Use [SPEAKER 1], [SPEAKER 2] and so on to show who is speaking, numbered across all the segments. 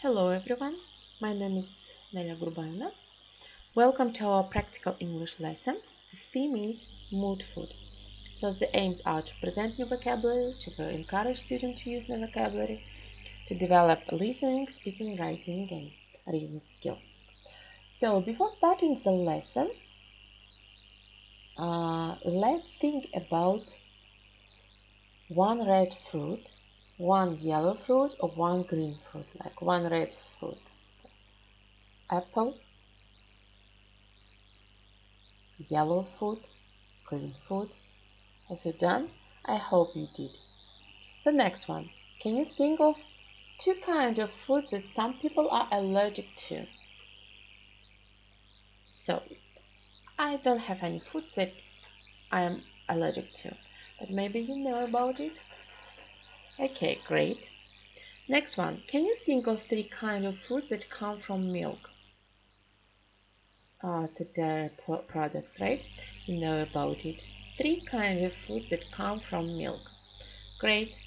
[SPEAKER 1] Hello everyone, my name is Nelia Gurbaina. Welcome to our practical English lesson. The theme is mood food. So the aims are to present new vocabulary, to encourage students to use new vocabulary, to develop listening, speaking, writing and reading skills. So before starting the lesson, let's think about one red fruit, one yellow fruit or one green fruit, like one red fruit. Apple, yellow fruit, green fruit. Have you done? I hope you did. The next one. Can you think of two kinds of fruit that some people are allergic to? So, I don't have any fruit that I am allergic to, but maybe you know about it. Okay, great. Next one. Can you think of three kinds of fruit that come from milk? It's a dairy products, right? You know about it. Three kinds of fruit that come from milk. Great.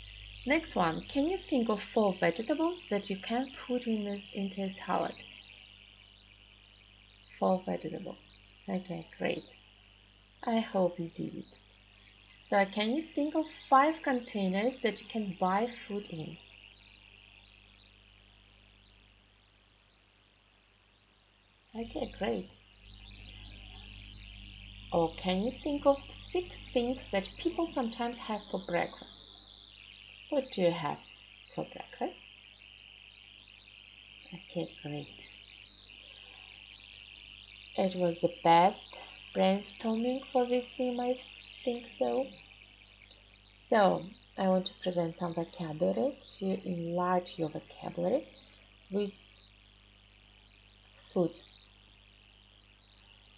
[SPEAKER 1] Next one. Can you think of four vegetables that you can put into a salad? Four vegetables. Okay, great. I hope you did it. So can you think of five containers that you can buy food in? Okay, great. Or can you think of six things that people sometimes have for breakfast? What do you have for breakfast? Okay, great. It was the best brainstorming for this theme, I think so. So, I want to present some vocabulary to enlarge your vocabulary with food.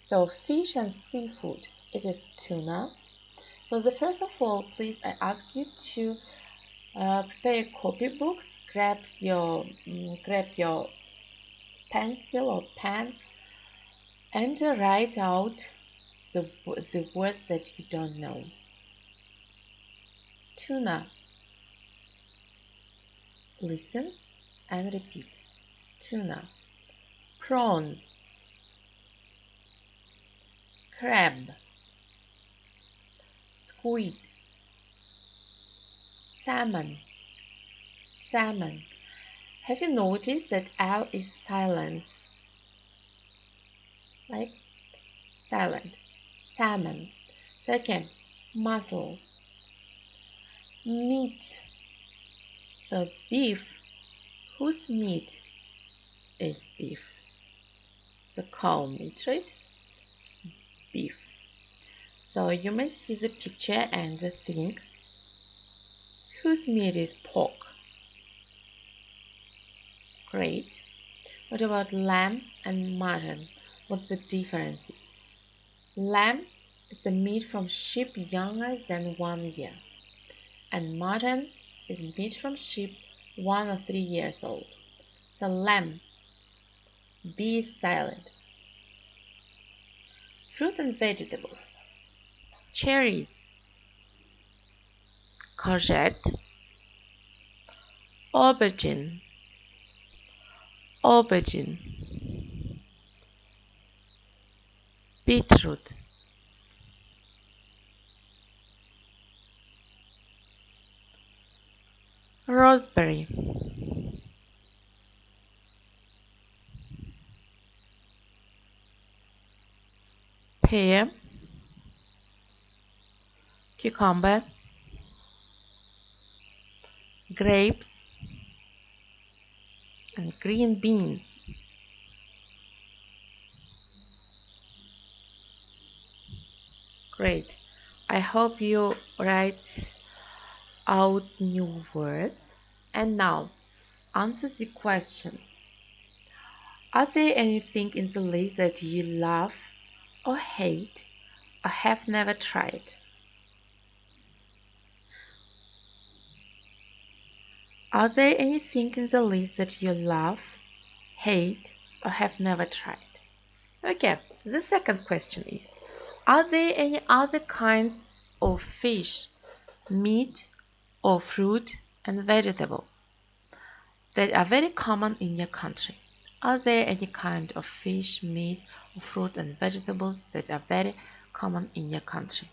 [SPEAKER 1] So, fish and seafood, it is tuna. So, the first of all, please, I ask you to prepare your copybooks, grab your pencil or pen, and write out the words that you don't know. Tuna. Listen and repeat. Tuna. Prawns. Crab. Squid. Salmon. Salmon. Have you noticed that L is silent? Like silent. Salmon. Second, mussel. Meat. So beef. Whose meat is beef? The cow meat, right? Beef. So you may see the picture and think, whose meat is pork? Great. What about lamb and mutton? What's the difference? Lamb is a meat from sheep younger than 1 year, and mutton is meat from sheep 1 or 3 years old. So lamb, B is silent. Fruit and vegetables. Cherries, courgette, aubergine, aubergine, beetroot, raspberry, pear, cucumber, grapes, and green beans. Great. I hope you write out new words. And now, answer the questions. Are there anything in the list that you love or hate or have never tried? Are there anything in the list that you love, hate or have never tried? Okay, the second question is, are there any other kinds of fish, meat or fruit and vegetables? that are very common in your country. Are there any kind of fish, meat, or fruit and vegetables that are very common in your country?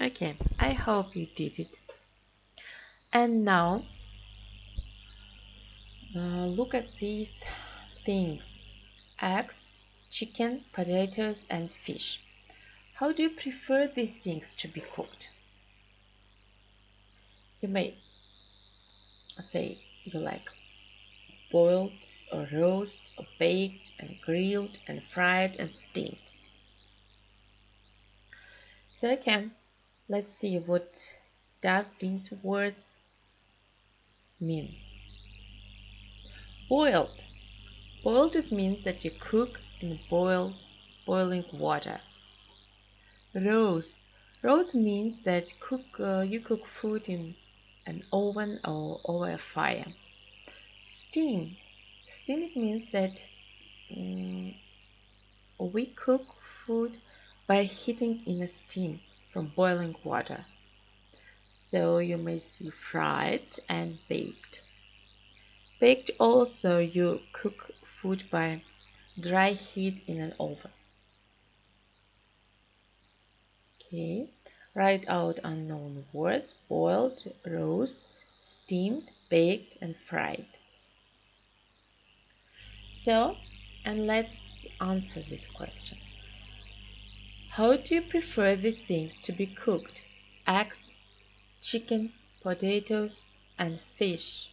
[SPEAKER 1] Okay, I hope you did it. And now, look at these things: eggs, chicken, potatoes, and fish. How do you prefer these things to be cooked? You may say you like boiled or roast or baked and grilled and fried and steamed. So okay, let's see what does these words mean. Boiled. Boiled it means that you cook in boiling water. Roast. Roast means that you cook food in an oven or over a fire. Steam. Steam it means that mm, we cook food by heating in a steam from boiling water. So you may see fried and baked. Baked also you cook food by dry heat in an oven. Okay, write out unknown words: boiled, roast, steamed, baked, and fried. So, and let's answer this question. How do you prefer the things to be cooked? Eggs, chicken, potatoes, and fish.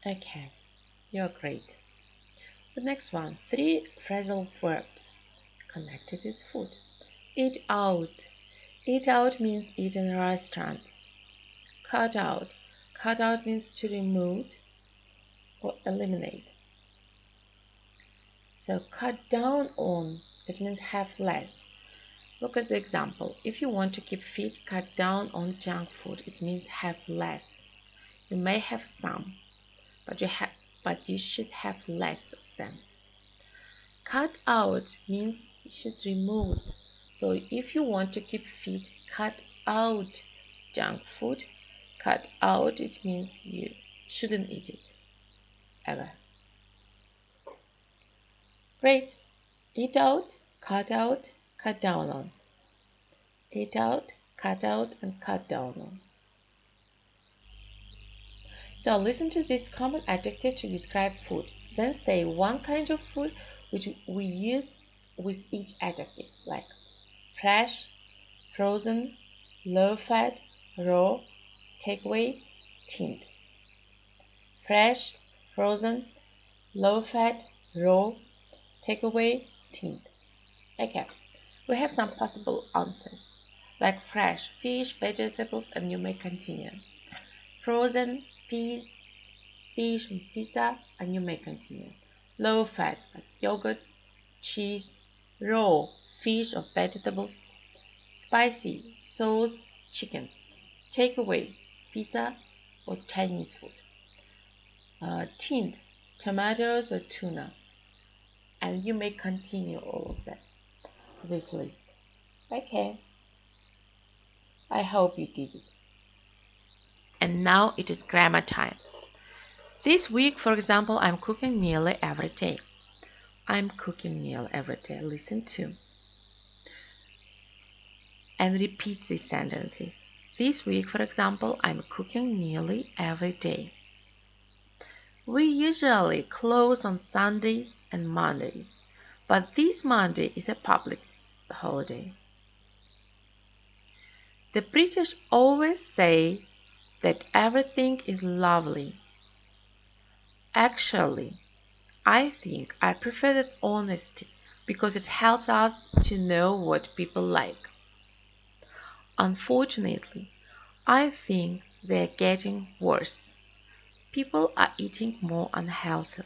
[SPEAKER 1] Okay, you're great. So next one, three phrasal verbs connected with food. Eat out. Eat out means eat in a restaurant. Cut out. Cut out means to remove or eliminate. So cut down on, it means have less. Look at the example. If you want to keep fit, cut down on junk food. It means have less. You may have some, but you should have less of them. Cut out means you should remove. So if you want to keep fit, cut out junk food. Cut out, it means you shouldn't eat it ever. Great. Eat out, cut down on. Eat out, cut out, and cut down on. So listen to this common adjective to describe food. Then say one kind of food which we use with each adjective, like fresh, frozen, low fat, raw, takeaway, tinned. Fresh, frozen, low fat, raw, takeaway, tinned. Okay, we have some possible answers, like fresh, fish, vegetables, and you may continue. Frozen, peas, fish, and pizza, and you may continue. Low fat, like yogurt, cheese. Raw, fish or vegetables. Spicy, sauce, chicken. Takeaway, pizza or Chinese food. Tinned, tomatoes or tuna. And you may continue all of that, this list. Okay, I hope you did it. And now it is grammar time. This week, for example, I'm cooking nearly every day. I'm cooking nearly every day. Listen to and repeat these sentences. This week, for example, I'm cooking nearly every day. We usually close on Sundays and Mondays, but this Monday is a public holiday. The British always say that everything is lovely. Actually, I think I prefer that honesty because it helps us to know what people like. Unfortunately, I think they're getting worse. People are eating more unhealthy.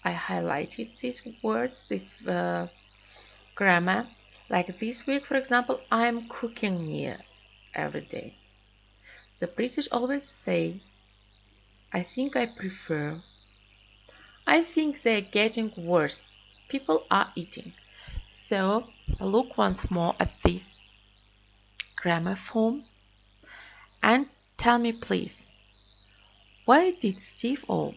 [SPEAKER 1] I highlighted these words, this grammar. Like this week, for example, I'm cooking here every day. The British always say, I think I prefer. I think they're getting worse. People are eating. So look once more at this grammar form and tell me please, why did Steve or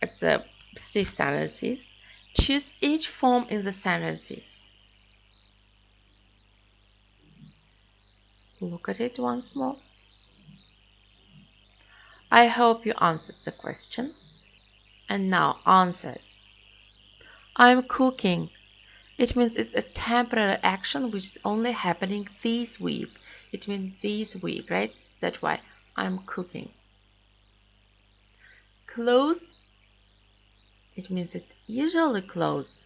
[SPEAKER 1] at the Steve sentences choose each form in the sentences? Look at it once more. I hope you answered the question. And now answers. I'm cooking. It means it's a temporary action which is only happening this week. It means this week, right? That's why I'm cooking. Close. It means it's usually close.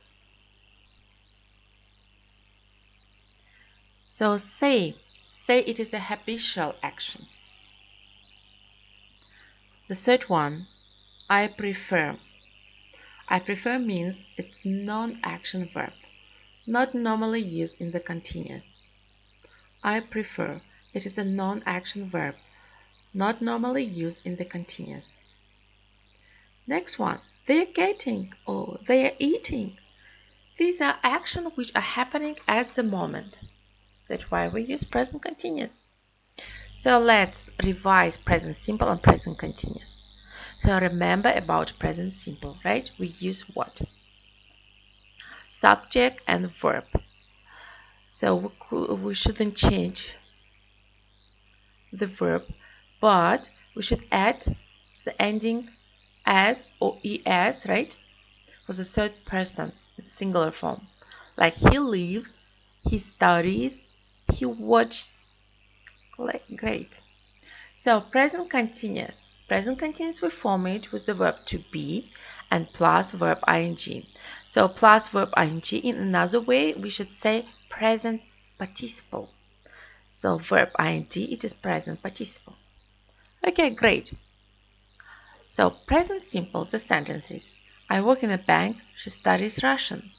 [SPEAKER 1] So say it is a habitual action. The third one, I prefer. I prefer means it's non-action verb, not normally used in the continuous. I prefer. It is a non-action verb, not normally used in the continuous. Next one, they are getting or they are eating. These are actions which are happening at the moment. That's why we use present continuous. So let's revise present simple and present continuous. So remember about present simple, right? We use what? Subject and verb. So we shouldn't change the verb, but we should add the ending s or es, right? For the third person, singular form. Like he lives, he studies, he watches. Great. So present continuous. Present continuous we form it with the verb to be and plus verb ing. So plus verb ing in another way we should say present participle. So verb ing it is present participle. Okay, great. So present simple the sentences. I work in a bank, she studies Russian.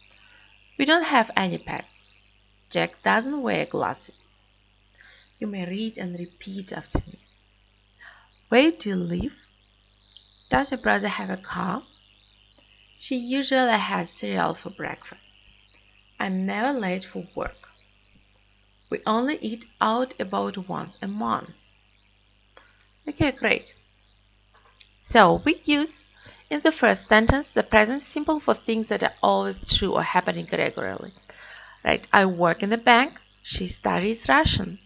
[SPEAKER 1] We don't have any pets. Jack doesn't wear glasses. You may read and repeat after me. Where do you live? Does your brother have a car? She usually has cereal for breakfast. I'm never late for work. We only eat out about once a month. Okay, great. So we use in the first sentence the present simple for things that are always true or happening regularly. Right? I work in a bank. She studies Russian.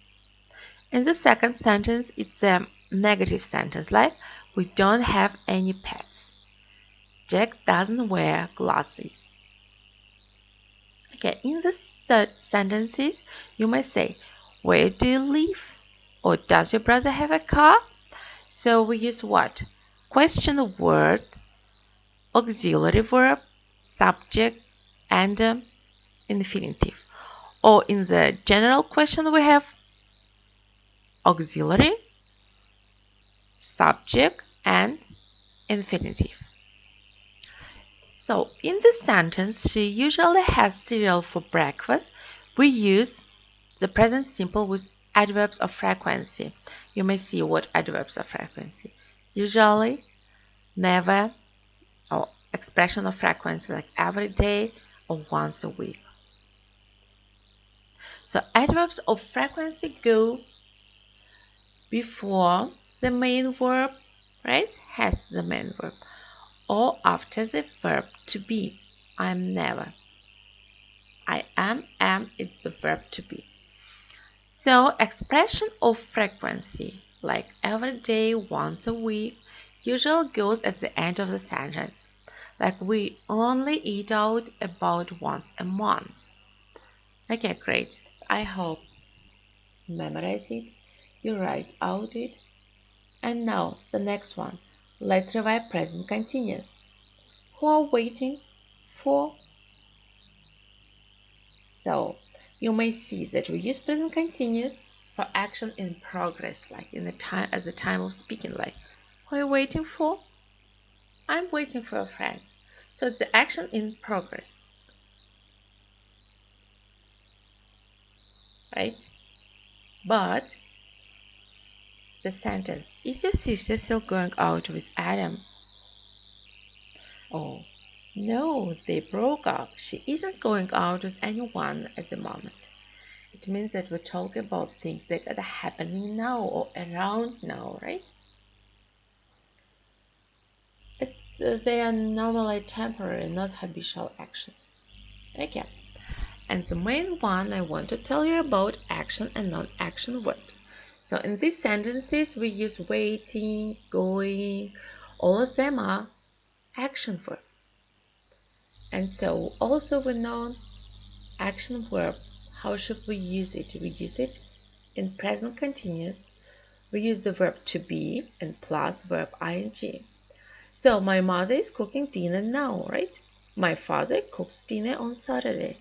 [SPEAKER 1] In the second sentence, it's a negative sentence like we don't have any pets. Jack doesn't wear glasses. Okay, in the third sentences, you may say, where do you live? Or does your brother have a car? So we use what? Question word, auxiliary verb, subject, and infinitive. Or in the general question, we have auxiliary, subject, and infinitive. So in this sentence, she usually has cereal for breakfast. We use the present simple with adverbs of frequency. You may see what adverbs of frequency. Usually, never, or expression of frequency like every day or once a week. So adverbs of frequency go before the main verb, right? Has the main verb. Or after the verb to be. I'm never. I am, it's the verb to be. So expression of frequency, like every day, once a week, usually goes at the end of the sentence. Like we only eat out about once a month. Okay, great. I hope you memorize it, you write out it. And now the next one. Let's revise present continuous. Who are waiting for? So you may see that we use present continuous for action in progress, like in the time at the time of speaking, like who are you waiting for? I'm waiting for a friend. So it's the action in progress, right? But the sentence, is your sister still going out with Adam? Oh, no, they broke up. She isn't going out with anyone at the moment. It means that we talk about things that are happening now or around now, right? They are normally temporary, not habitual action. Okay. And the main one I want to tell you about action and non-action verbs. So in these sentences we use waiting, going, all of them are action verb. And so also with non-action verb, how should we use it? We use it in present continuous. We use the verb to be and plus verb ing. So my mother is cooking dinner now, right? My father cooks dinner on Saturday.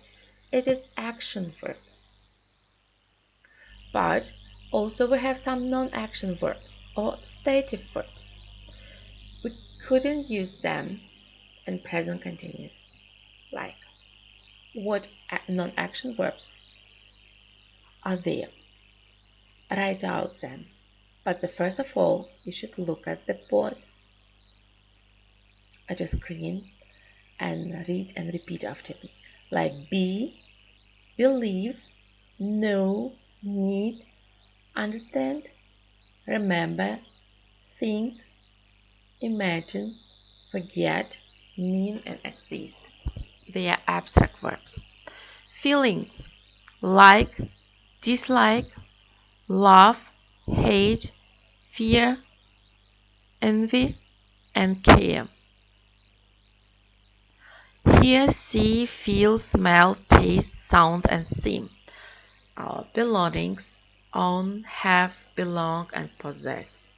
[SPEAKER 1] It is action verb. But also we have some non-action verbs or stative verbs. We couldn't use them in present continuous. Like, what non-action verbs are there? Write out them. But first of all, you should look at the board, at your screen, and read and repeat after me. Like be, believe, know, need, understand, remember, think, imagine, forget, mean, and exist. They are abstract verbs. Feelings like, dislike, love, hate, fear, envy, and care. Hear, see, feel, smell, taste, sound, and seem. Our belongings, own, have, belong, and possess.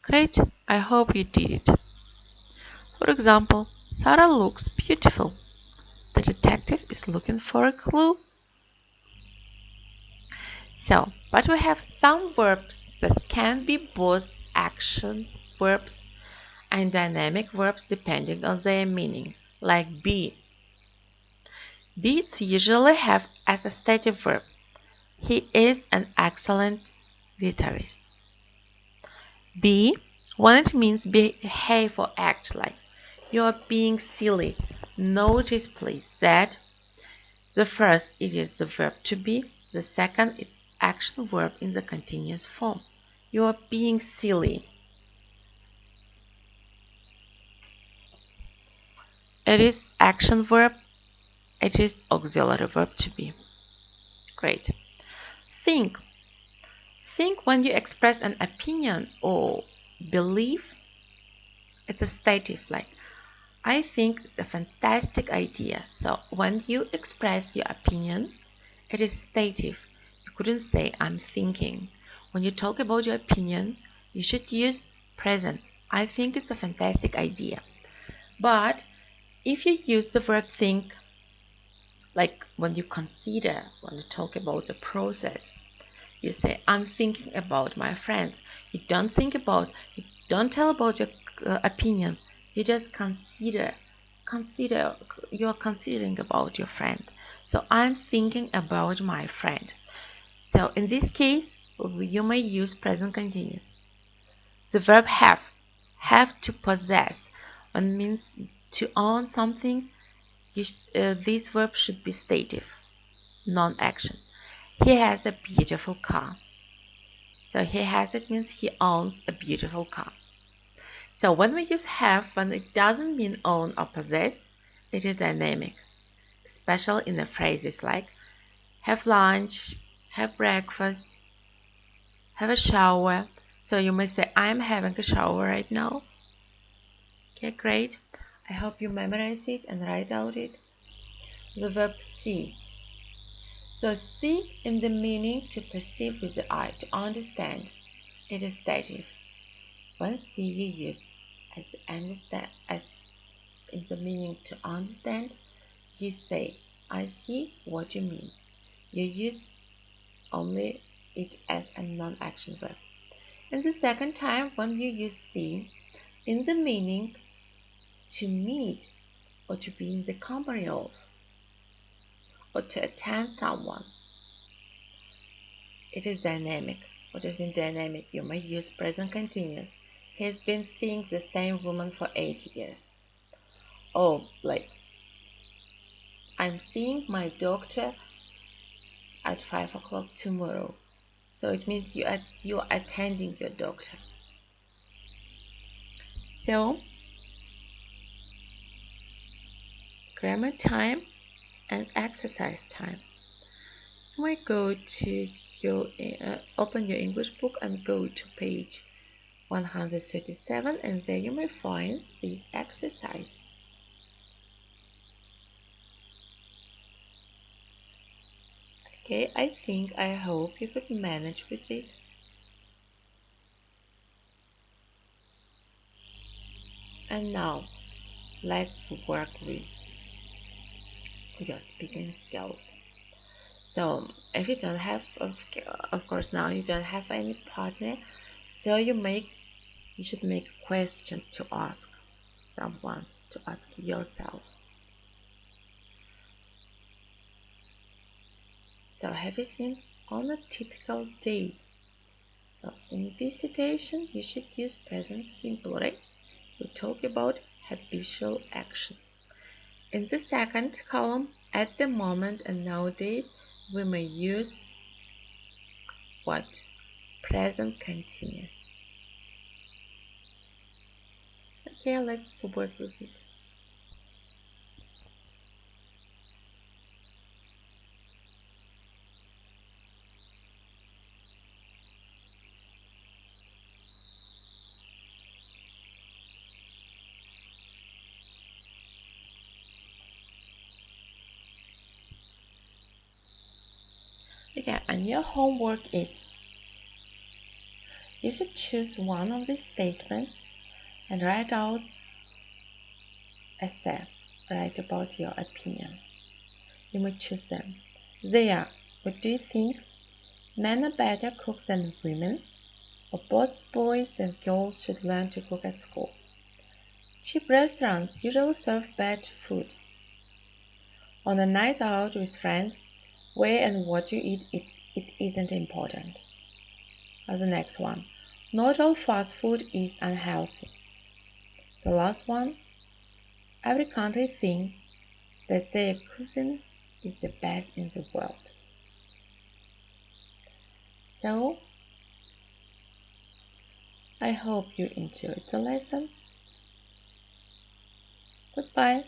[SPEAKER 1] Great, I hope you did it. For example, Sarah looks beautiful. The detective is looking for a clue. So, but we have some verbs that can be both action verbs and dynamic verbs depending on their meaning, like be. Beats usually have as a stative verb. He is an excellent guitarist. Be, when it means behave or act like. You are being silly. Notice please that the first it is the verb to be, the second it's action verb in the continuous form. You are being silly. It is action verb, it is auxiliary verb to be. Great. Think. Think when you express an opinion or belief, it's a stative like I think it's a fantastic idea. So when you express your opinion, it is stative. You couldn't say I'm thinking. When you talk about your opinion, you should use present. I think it's a fantastic idea. But if you use the verb think, like when you consider, when you talk about the process, you say I'm thinking about my friends. You don't tell about your opinion. You just consider, you are considering about your friend. So I'm thinking about my friend. So in this case, you may use present continuous. The verb have to possess, one means to own something. This verb should be stative, non-action. He has a beautiful car. So he has it means he owns a beautiful car. So when we use have, when it doesn't mean own or possess, it is dynamic, especially in the phrases like have lunch, have breakfast, have a shower. So you may say, I'm having a shower right now. Okay, great. I hope you memorize it and write out it. The verb see. So see in the meaning to perceive with the eye, to understand. It is stative. When see you use as in the meaning to understand, you say, I see what you mean. You use only it as a non-action verb. And the second time, when you use see in the meaning to meet or to be in the company of or to attend someone, it is dynamic. What does mean dynamic? You may use present continuous. He's been seeing the same woman for 8 years. Oh, like I'm seeing my doctor at 5 o'clock tomorrow. So it means you're attending your doctor. So grammar time and exercise time. You might go to your open your English book and go to page 137, and there you may find this exercise. Okay, I hope you could manage with it. And now let's work with your speaking skills. So if you don't have, of course now you don't have any partner, so you should make a question to ask someone, to ask yourself. So have you seen on a typical day? So in this situation you should use present simple, right? We talk about habitual action. In the second column, at the moment and nowadays, we may use what? Present continuous. Okay, let's work with it. Okay, and your homework is you should choose one of these statements and write out essay. Write about your opinion. You may choose them. They are: what do you think? Men are better cooks than women? Or both boys and girls should learn to cook at school? Cheap restaurants usually serve bad food. On a night out with friends, where and what you eat, it isn't important. Or the next one. Not all fast food is unhealthy. The last one. Every country thinks that their cuisine is the best in the world. So, I hope you enjoyed the lesson. Goodbye.